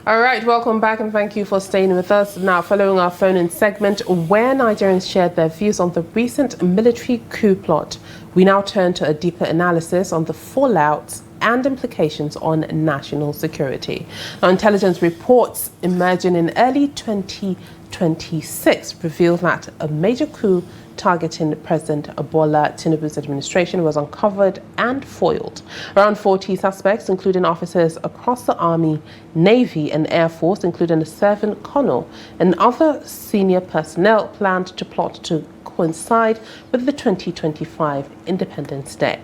All right, welcome back and thank you for staying with us. Now, following our phone-in segment where Nigerians shared their views on the recent military coup plot, we now turn to a deeper analysis on the fallout and implications on national security. Now, intelligence reports emerging in early 2026 reveal that a major coup targeting President Bola Tinubu's administration was uncovered and foiled. Around 40 suspects, including officers across the Army, Navy and Air Force, including a sergeant colonel and other senior personnel, planned to plot to coincide with the 2025 Independence Day.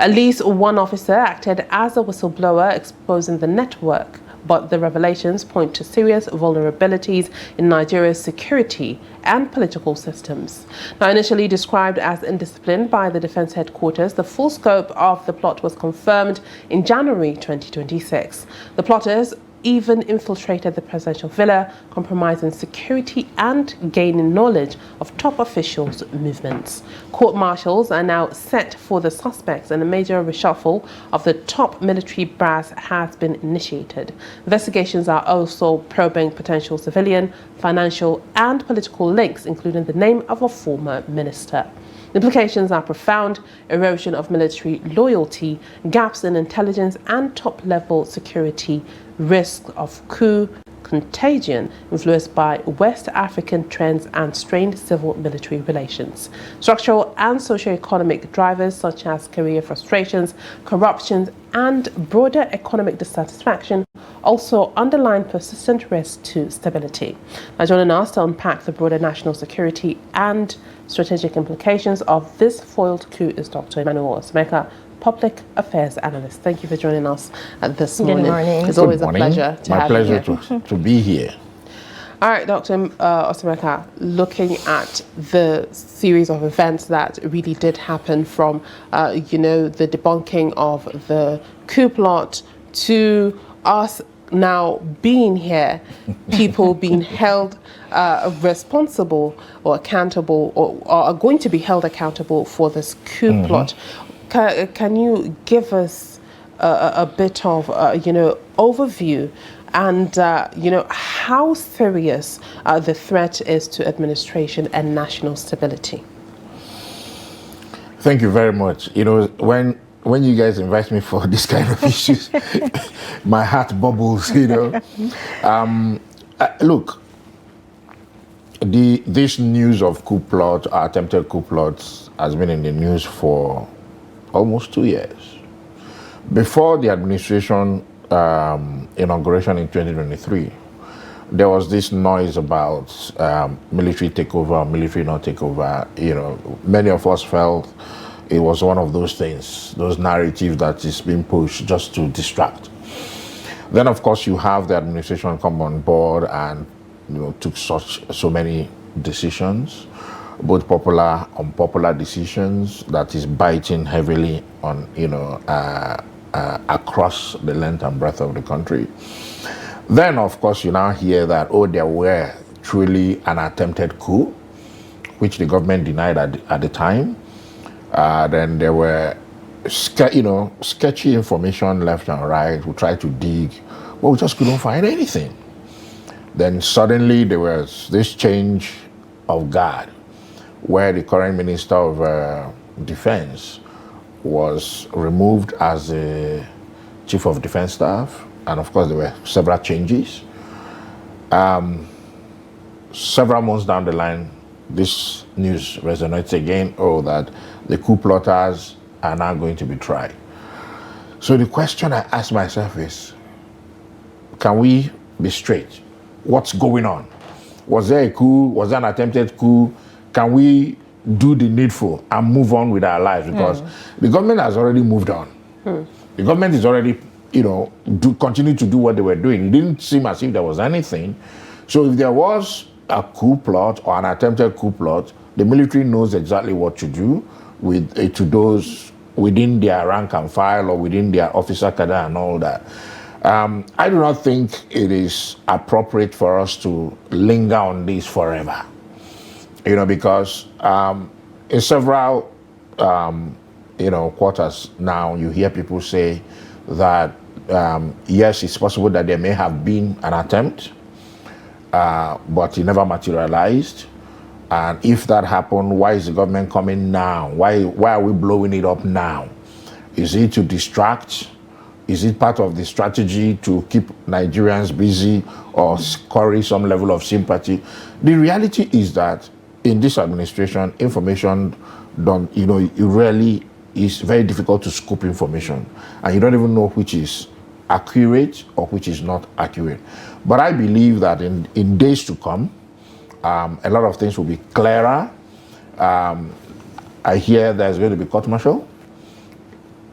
At least one officer acted as a whistleblower, exposing the network, but the revelations point to serious vulnerabilities in Nigeria's security and political systems. Now, initially described as indiscipline by the Defense Headquarters, the full scope of the plot was confirmed in January 2026. The plotters even infiltrated the presidential villa, compromising security and gaining knowledge of top officials' movements. Court-martials are now set for the suspects, and a major reshuffle of the top military brass has been initiated. Investigations are also probing potential civilian, financial and political links, including the name of a former minister. The implications are profound: erosion of military loyalty, gaps in intelligence and top-level security, risk of coup, contagion influenced by West African trends and strained civil-military relations. Structural and socio-economic drivers such as career frustrations, corruption and broader economic dissatisfaction also underline persistent risk to stability. Now, joining us to unpack the broader national security and strategic implications of this foiled coup is Dr. Emmanuel Osemeka, Public Affairs Analyst. Thank you for joining us this morning. Good morning. It's always a pleasure to have you here. My pleasure to be here. All right, Dr. Osemeka, looking at the series of events that really did happen from, the debunking of the coup plot to us now being here, people being held responsible or accountable, or are going to be held accountable for this coup plot. Can you give us a bit of, overview and, how serious the threat is to administration and national stability? Thank you very much. When you guys invite me for this kind of issues, my heart bubbles, Look, this news of coup plot, attempted coup plots, has been in the news for almost 2 years. Before the administration inauguration in 2023, there was this noise about military takeover, military not takeover. Many of us felt it was one of those things, those narratives that is being pushed just to distract. Then, of course, you have the administration come on board and took so many decisions, both popular, unpopular decisions that is biting heavily on across the length and breadth of the country. Then, of course, you now hear that there were truly an attempted coup, which the government denied at the time. Then there were sketchy information left and right. We tried to dig, but we just couldn't find anything. Then suddenly there was this change of guard, where the current Minister of Defense was removed as the Chief of Defense Staff, and of course there were several changes. Several months down the line, this news resonates again, that the coup plotters are now going to be tried. So the question I ask myself is, can we be straight? What's going on? Was there a coup? Was there an attempted coup? Can we do the needful and move on with our lives? Because the government has already moved on. The government is already, continue to do what they were doing. It didn't seem as if there was anything. So if there was a coup plot or an attempted coup plot, the military knows exactly what to do with to those within their rank and file or within their officer cadre and all that. I do not think it is appropriate for us to linger on this forever, because in several, quarters now, you hear people say that yes, it's possible that there may have been an attempt, but it never materialized. And if that happened, why is the government coming now? Why are we blowing it up now? Is it to distract? Is it part of the strategy to keep Nigerians busy or curry some level of sympathy? The reality is that in this administration, information don't, it really is very difficult to scoop information. And you don't even know which is accurate or which is not accurate. But I believe that in days to come, a lot of things will be clearer. I hear there's going to be court-martial.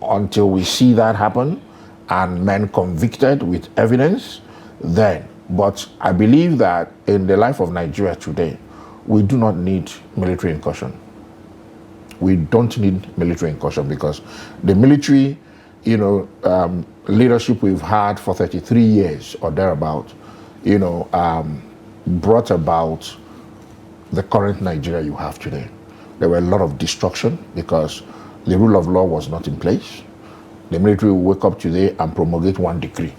Until we see that happen and men convicted with evidence, then. But I believe that in the life of Nigeria today, we do not need military incursion. We don't need military incursion because the military, leadership we've had for 33 years or thereabout, brought about the current Nigeria you have today. There were a lot of destruction because the rule of law was not in place. The military will wake up today and promulgate one decree.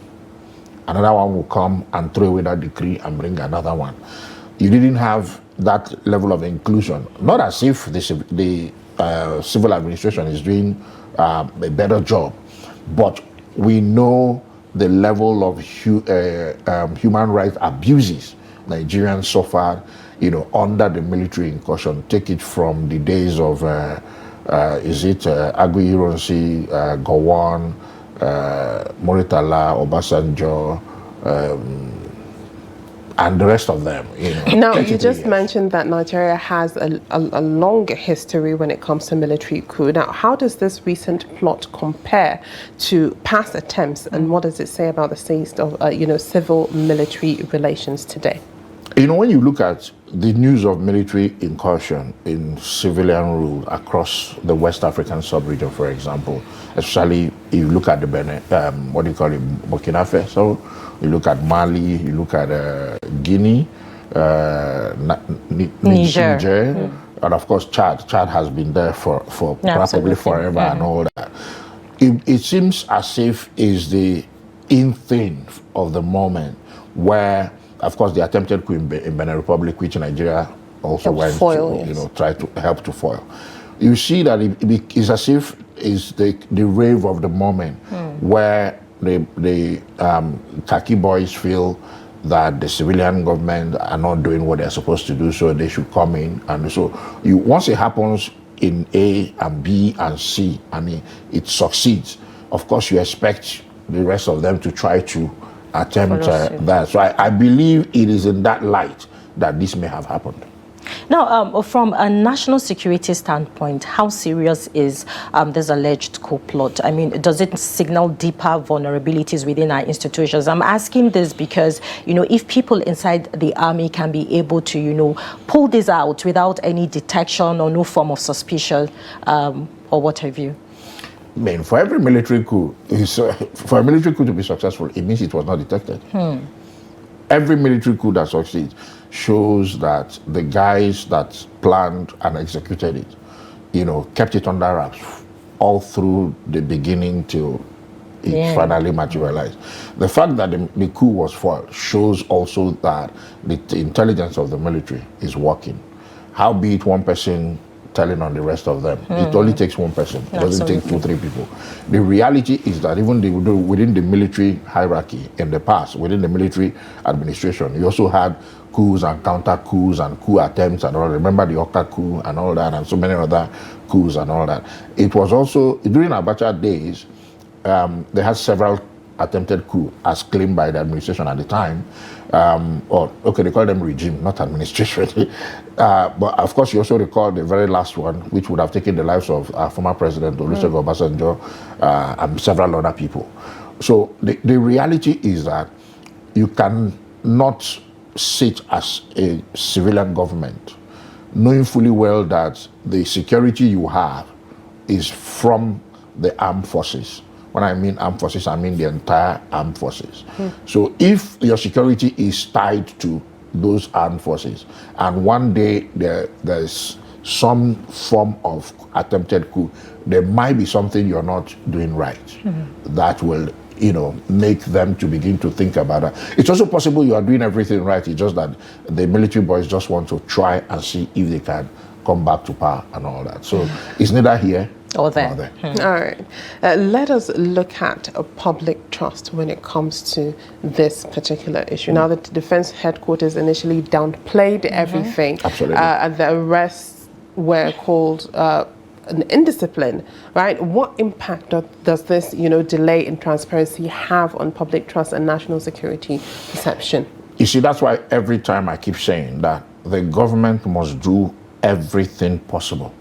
Another one will come and throw away that decree and bring another one. You didn't have that level of inclusion. Not as if the civil administration is doing a better job, but we know the level of human rights abuses Nigerians suffered, under the military incursion. Take it from the days of Aguiyi-Ironsi, Gowon, Muritala, Obasanjo, and the rest of them. Now, you just mentioned that Nigeria has a long history when it comes to military coup. Now, how does this recent plot compare to past attempts, and what does it say about the state of civil-military relations today? When you look at the news of military incursion in civilian rule across the West African sub-region, for example, especially if you look at the Burkina Faso, you look at Mali, you look at Guinea, Niger, and of course Chad. Chad has been there for probably forever and all that. It seems as if it's the in thing of the moment where, of course, the attempted coup in Benin Republic, which Nigeria also went to, try to help to foil. You see that it's as if it's the rave of the moment where the khaki boys feel that the civilian government are not doing what they're supposed to do, so they should come in. And so once it happens in A and B and C, and it succeeds, of course, you expect the rest of them to try to attempt that. So I believe it is in that light that this may have happened. Now, from a national security standpoint, how serious is this alleged coup plot? I mean, does it signal deeper vulnerabilities within our institutions? I'm asking this because, if people inside the army can be able to, pull this out without any detection or no form of suspicion or what have you. I mean, for every military coup, for a military coup to be successful, it means it was not detected. Every military coup that succeeds shows that the guys that planned and executed it, kept it under wraps all through the beginning till it finally materialized. The fact that the coup was foiled shows also that the intelligence of the military is working. Howbeit one person telling on the rest of them. It only takes one person. It doesn't take 2-3 people. The reality is that even within the military hierarchy in the past, within the military administration, you also had coups and counter coups and coup attempts and all. Remember the Oka coup and all that, and so many other coups and all that. It was also, during Abacha days, they had several attempted coup as claimed by the administration at the time. They call them regime, not administration. But of course, you also recall the very last one, which would have taken the lives of our former president, Olusegun Obasanjo, and several other people. So the reality is that you cannot sit as a civilian government knowing fully well that the security you have is from the armed forces. When I mean armed forces, I mean the entire armed forces. So if your security is tied to those armed forces, and one day there's some form of attempted coup, there might be something you're not doing right that will make them to begin to think about that. It's also possible you are doing everything right. It's just that the military boys just want to try and see if they can come back to power and all that. So it's neither here or there. nor there. All right. Let us look at public trust when it comes to this particular issue. Now, the Defense Headquarters initially downplayed everything. Absolutely. And the arrests were called an indiscipline, right? What impact does this, delay in transparency have on public trust and national security perception? You see, that's why every time I keep saying that the government must do everything possible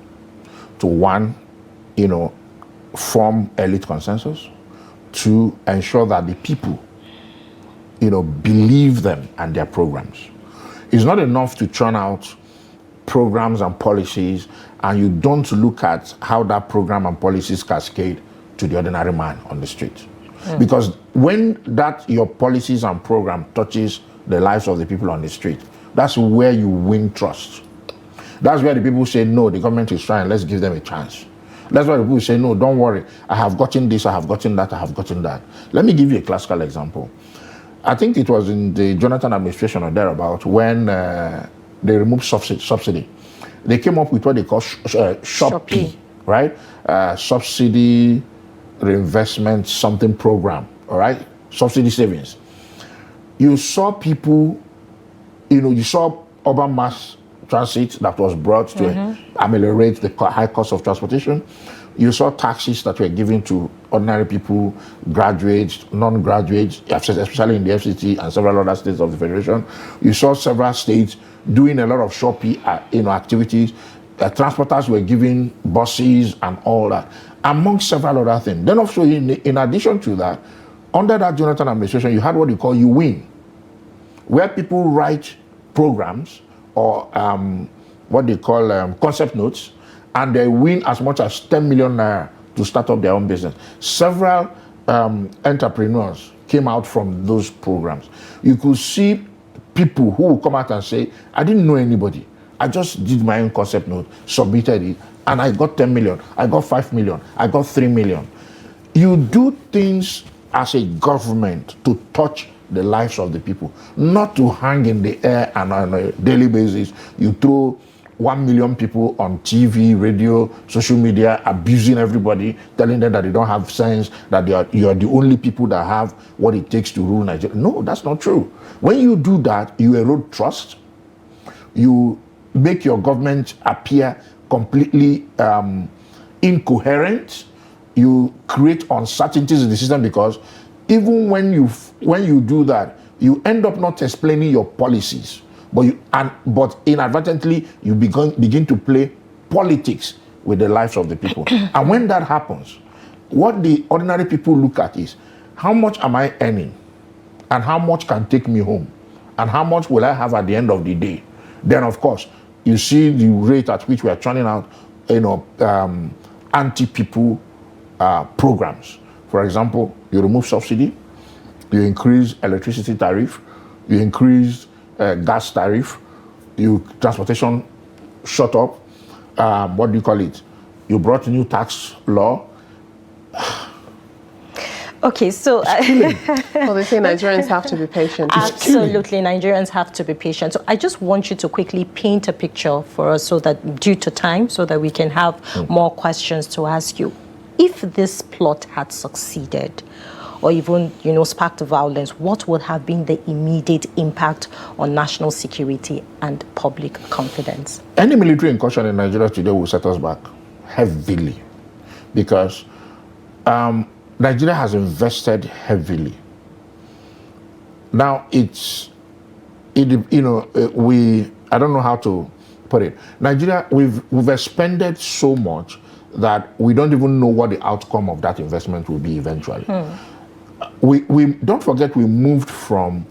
to, one, form elite consensus, to ensure that the people, believe them and their programs. It's not enough to churn out programs and policies and you don't look at how that program and policies cascade to the ordinary man on the street. Because when your policies and program touches the lives of the people on the street, that's where you win trust. That's where the people say, no, the government is trying, let's give them a chance. That's why the people say, no, don't worry, I have gotten this, I have gotten that, I have gotten that. Let me give you a classical example. I think it was in the Jonathan administration or thereabout when they removed subsidy. They came up with what they call SHOP, right? Subsidy Reinvestment Something Program, all right? Subsidy savings. You saw people, you saw urban mass transit that was brought to ameliorate the high cost of transportation. You saw taxes that were given to ordinary people, graduates, non-graduates, especially in the FCT and several other states of the Federation. You saw several states doing a lot of shopping, activities. Transporters were given buses and all that, among several other things. Then also, in addition to that, under that Jonathan administration, you had what you call You Win, where people write programs or what they call concept notes, and they win as much as 10 million naira to start up their own business. Several entrepreneurs came out from those programs. You could see people who will come out and say, I didn't know anybody. I just did my own concept note, submitted it, and I got 10 million, I got 5 million, I got 3 million. You do things as a government to touch the lives of the people, not to hang in the air and on a daily basis. You throw 1 million people on TV, radio, social media, abusing everybody, telling them that they don't have sense, that you are the only people that have what it takes to rule Nigeria. No, that's not true. When you do that, you erode trust. You make your government appear completely incoherent. You create uncertainties in the system, because even when you do that, you end up not explaining your policies, but inadvertently you begin to play politics with the lives of the people. And when that happens, what the ordinary people look at is, how much am I earning, and how much can take me home, and how much will I have at the end of the day? Then, of course, you see the rate at which we are churning out, anti-people programs. For example, you remove subsidy, you increase electricity tariff, you increase gas tariff, transportation shut up, what do you call it? You brought a new tax law. Okay, so well, they say Nigerians have to be patient. Absolutely, Nigerians have to be patient. So I just want you to quickly paint a picture for us, so that due to time, so that we can have more questions to ask you. If this plot had succeeded, or even, sparked violence, what would have been the immediate impact on national security and public confidence? Any military incursion in Nigeria today will set us back heavily, because Nigeria has invested heavily. Now I don't know how to put it. Nigeria, we've expended so much that we don't even know what the outcome of that investment will be eventually. We don't forget, we moved from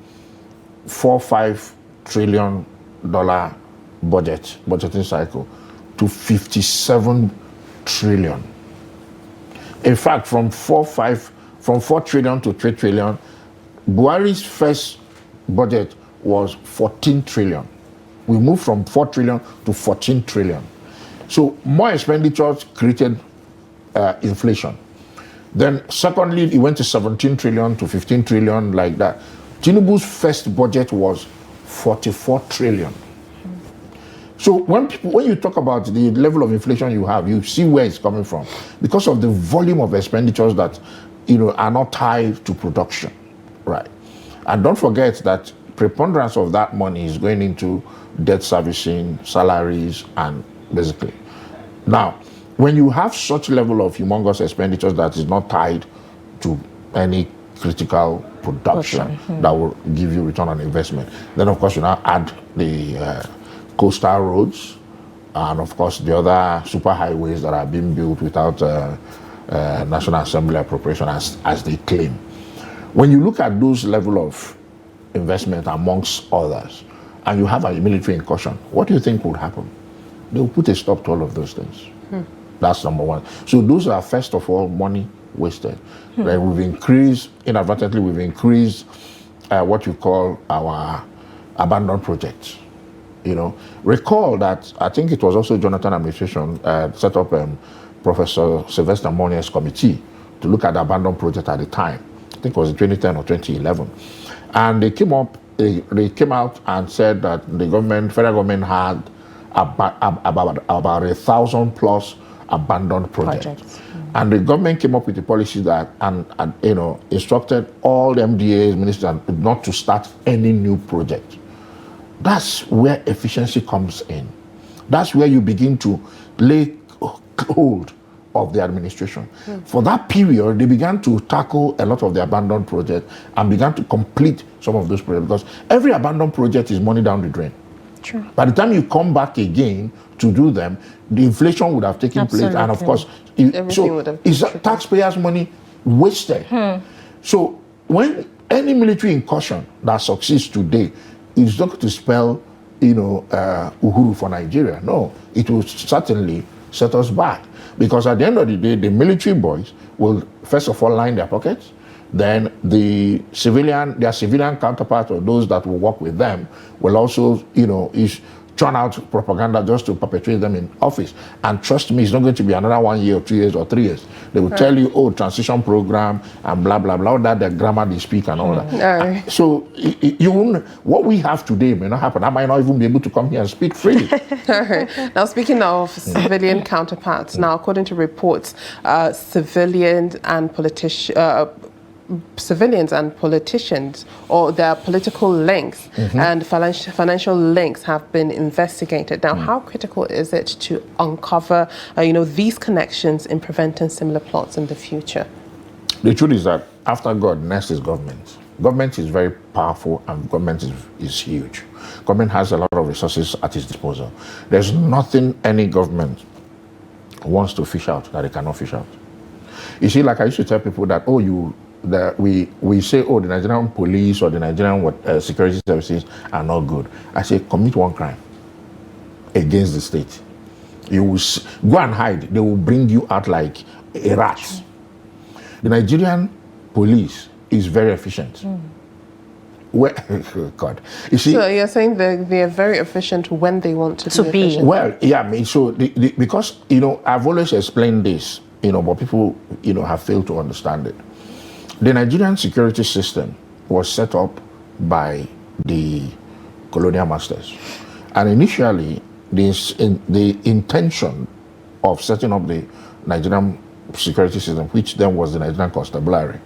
$4-5 trillion budgeting cycle to 57 trillion. In fact, from 4 trillion to 3 trillion, Buhari's first budget was 14 trillion. We moved from 4 trillion to 14 trillion. So more expenditures created inflation. Then secondly, it went to 17 trillion to 15 trillion, like that. Tinubu's first budget was 44 trillion. So when you talk about the level of inflation you have, you see where it's coming from, because of the volume of expenditures that are not tied to production, right? And don't forget that preponderance of that money is going into debt servicing, salaries, and basically. Now, when you have such level of humongous expenditures that is not tied to any critical production that will give you return on investment, then of course you now add the coastal roads, and of course the other super highways that are being built without National Assembly appropriation as they claim. When you look at those level of investment amongst others, and you have a military incursion, what do you think would happen? They will put a stop to all of those things. That's number one. So those are, first of all, money wasted. Like inadvertently we've increased what you call our abandoned projects. Recall that I think it was also Jonathan administration set up Professor Sylvester Monier's committee to look at the abandoned project at the time. I think it was in 2010 or 2011. And they came out and said that the federal government had about 1,000 plus abandoned projects. And the government came up with a policy that instructed all the MDAs, ministers, not to start any new project. That's where efficiency comes in. That's where you begin to lay hold of the administration. For that period, they began to tackle a lot of the abandoned projects and began to complete some of those projects, because every abandoned project is money down the drain. True. By the time you come back again to do them, the inflation would have taken place, and of course, is taxpayers' money wasted. So when any military incursion that succeeds today is not going to spell, Uhuru for Nigeria. No, it will certainly set us back, because at the end of the day, the military boys will first of all line their pockets. Then their civilian counterparts, or those that will work with them, will also, churn out propaganda just to perpetuate them in office. And trust me, it's not going to be another 1 year or 2 years or 3 years. They will tell you, transition program and blah, blah, blah, all that, the grammar they speak and all that. So what we have today may not happen. I might not even be able to come here and speak freely. All right. Now, speaking of civilian counterparts, now, according to reports, civilians and politicians, or their political links and financial links, have been investigated. Now, how critical is it to uncover, these connections in preventing similar plots in the future? The truth is that after God, next is government. Government is very powerful, and government is huge. Government has a lot of resources at its disposal. There's nothing any government wants to fish out that they cannot fish out. You see, like I used to tell people that, we say, the Nigerian police or the Nigerian security services are not good. I say, commit one crime against the state. You will go and hide. They will bring you out like a rat. The Nigerian police is very efficient. God, you see. So you're saying they are very efficient when they want to be efficient. Well, yeah, because I've always explained this, but people have failed to understand it. The Nigerian security system was set up by the colonial masters, and initially the intention of setting up the Nigerian security system, which then was the Nigerian Constabulary,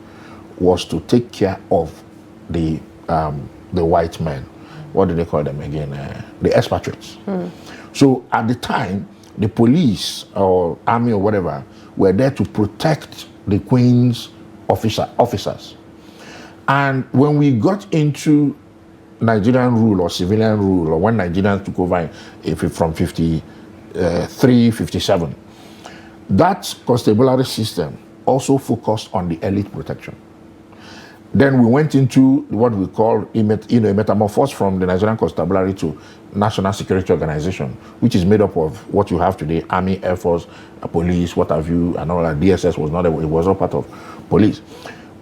was to take care of the white men. What do they call them again? The expatriates. So at the time, the police or army or whatever were there to protect the Queen's officers. And when we got into Nigerian rule or civilian rule, or when Nigerians took over from 53, 57, that constabulary system also focused on the elite protection. Then we went into what we call a metamorphose from the Nigerian Constabulary to National Security Organization, which is made up of what you have today: Army, Air Force, police, what have you, and all that. DSS was not, it was all part of police.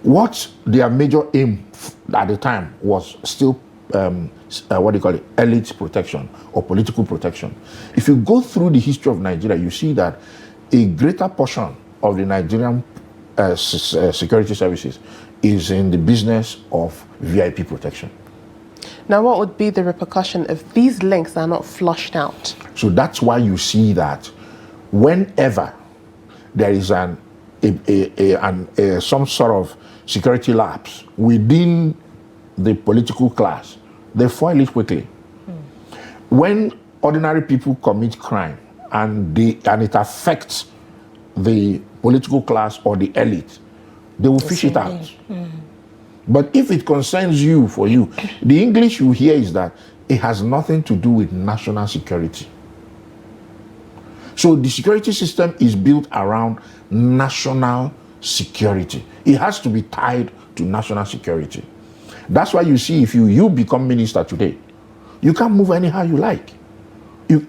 What their major aim at the time was still elite protection or political protection. If you go through the history of Nigeria, you see that a greater portion of the Nigerian security services is in the business of VIP protection. Now, what would be the repercussion if these links are not flushed out? So that's why you see that whenever there is some sort of security lapse within the political class, they foil it quickly. When ordinary people commit crime and it affects the political class or the elite, they will fish it out. But if it concerns you, the English you hear is that it has nothing to do with national security. So the security system is built around national security. It has to be tied to national security. That's why you see if you become minister today, you can't move anyhow you like.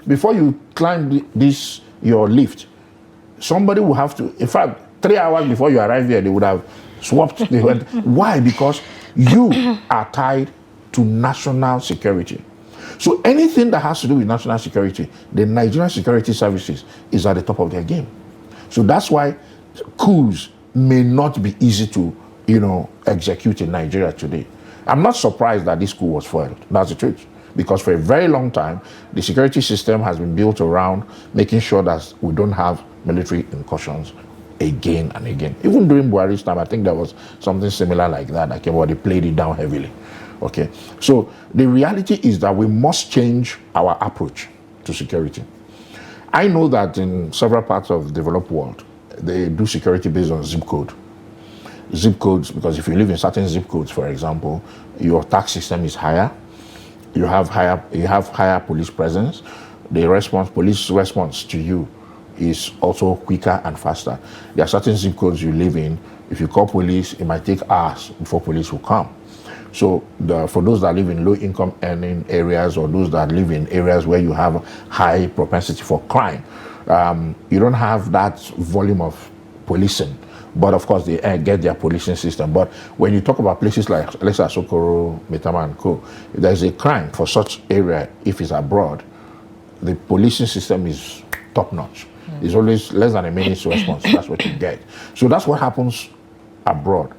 Before you climb your lift, somebody will have to, in fact, 3 hours before you arrive here, they would have swapped. Why? Because you are tied to national security. So anything that has to do with national security, the Nigerian security services is at the top of their game. So that's why coups may not be easy to, execute in Nigeria today. I'm not surprised that this coup was foiled. That's the truth. Because for a very long time, the security system has been built around making sure that we don't have military incursions again and again. Even during Buhari's time, I think there was something similar like that came where they played it down heavily. Okay, so the reality is that we must change our approach to security. I know that in several parts of the developed world, they do security based on zip code. Zip codes, because if you live in certain zip codes, for example, your tax system is higher. You have higher police presence. The police response to you is also quicker and faster. There are certain zip codes you live in. If you call police, it might take hours before police will come. So for those that live in low-income earning areas or those that live in areas where you have high propensity for crime, you don't have that volume of policing. But of course, they get their policing system. But when you talk about places like Alesa, Sokoro, Metama, and Co., if there's a crime for such area, if it's abroad, the policing system is top-notch. It's always less than a minute's response. That's what you get. So that's what happens abroad.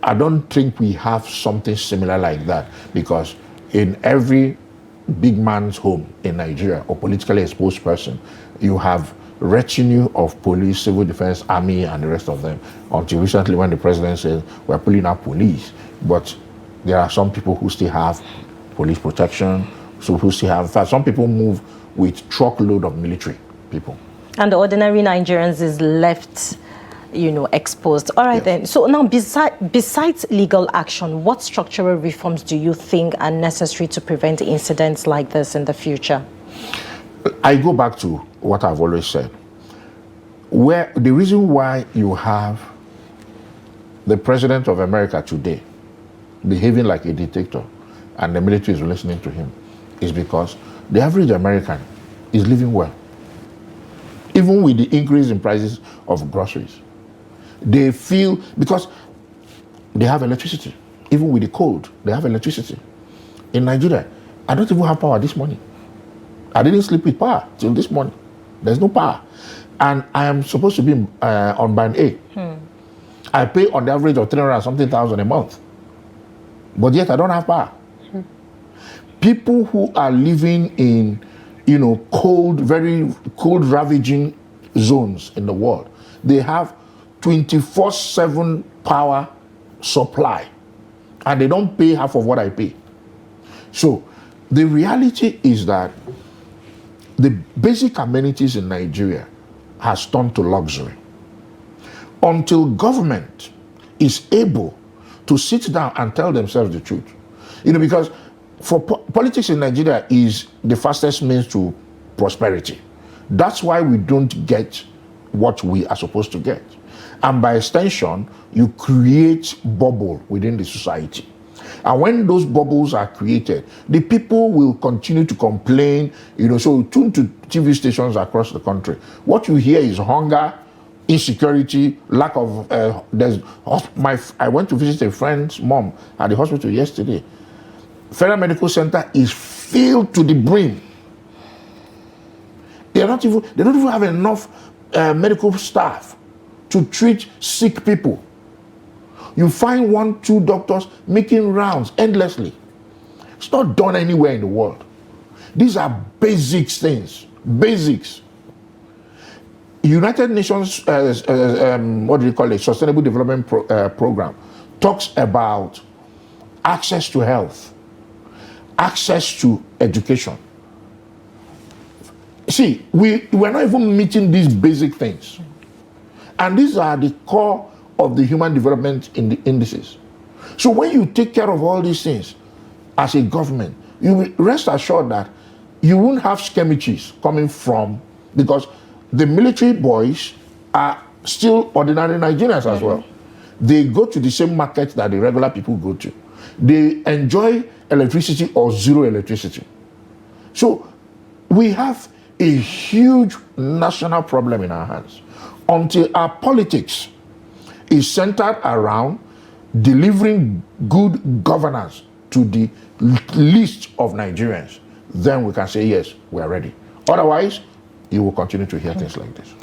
I don't think we have something similar like that, because in every big man's home in Nigeria or politically exposed person, you have retinue of police, civil defense, army, and the rest of them. Until recently, when the president said we're pulling out police, but there are some people who still have police protection. So who still have, in fact, some people move with truckload of military people. And the ordinary Nigerians is left, exposed. All right, then. So now, besides legal action, what structural reforms do you think are necessary to prevent incidents like this in the future? I go back to what I've always said. Where the reason why you have the president of America today behaving like a dictator and the military is listening to him is because the average American is living well. Even with the increase in prices of groceries, they feel, because they have electricity. Even with the cold, they have electricity. In Nigeria, I don't even have power this morning. I didn't sleep with power till this morning. There's no power. And I am supposed to be on band A. I pay on the average of 300-something thousand a month. But yet I don't have power. People who are living in, cold, very cold ravaging zones in the world, they have 24/7 power supply. And they don't pay half of what I pay. So the reality is that the basic amenities in Nigeria has turned to luxury. Until government is able to sit down and tell themselves the truth. Because for politics in Nigeria is the fastest means to prosperity. That's why we don't get what we are supposed to get. And by extension, you create bubble within the society. And when those bubbles are created, the people will continue to complain, so tune to TV stations across the country. What you hear is hunger, insecurity, lack of, I went to visit a friend's mom at the hospital yesterday. Federal Medical Center is filled to the brim. They don't even have enough medical staff to treat sick people. You find 1, 2 doctors making rounds endlessly. It's not done anywhere in the world. These are basic things, basics. United Nations, what do you call it, Sustainable Development Program, talks about access to health, access to education. See, we're not even meeting these basic things. And these are the core of the human development in the indices. So when you take care of all these things as a government, you will rest assured that you won't have skirmishes coming from, because the military boys are still ordinary Nigerians as well. They go to the same market that the regular people go to. They enjoy electricity or zero electricity. So we have a huge national problem in our hands until our politics is centered around delivering good governance to the least of Nigerians. Then we can say, yes, we are ready. Otherwise, you will continue to hear things like this.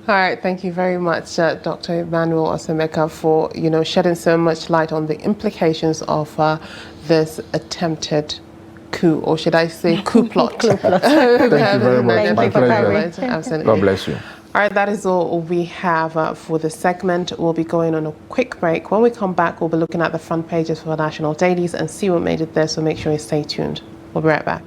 All right, thank you very much, Dr. Emmanuel Osemeka, for shedding so much light on the implications of this attempted coup, or should I say coup plot? Thank you very much. My pleasure. Absolutely. God bless you. All right, that is all we have for this segment. We'll be going on a quick break. When we come back, we'll be looking at the front pages for national dailies and see what made it there, so make sure you stay tuned. We'll be right back.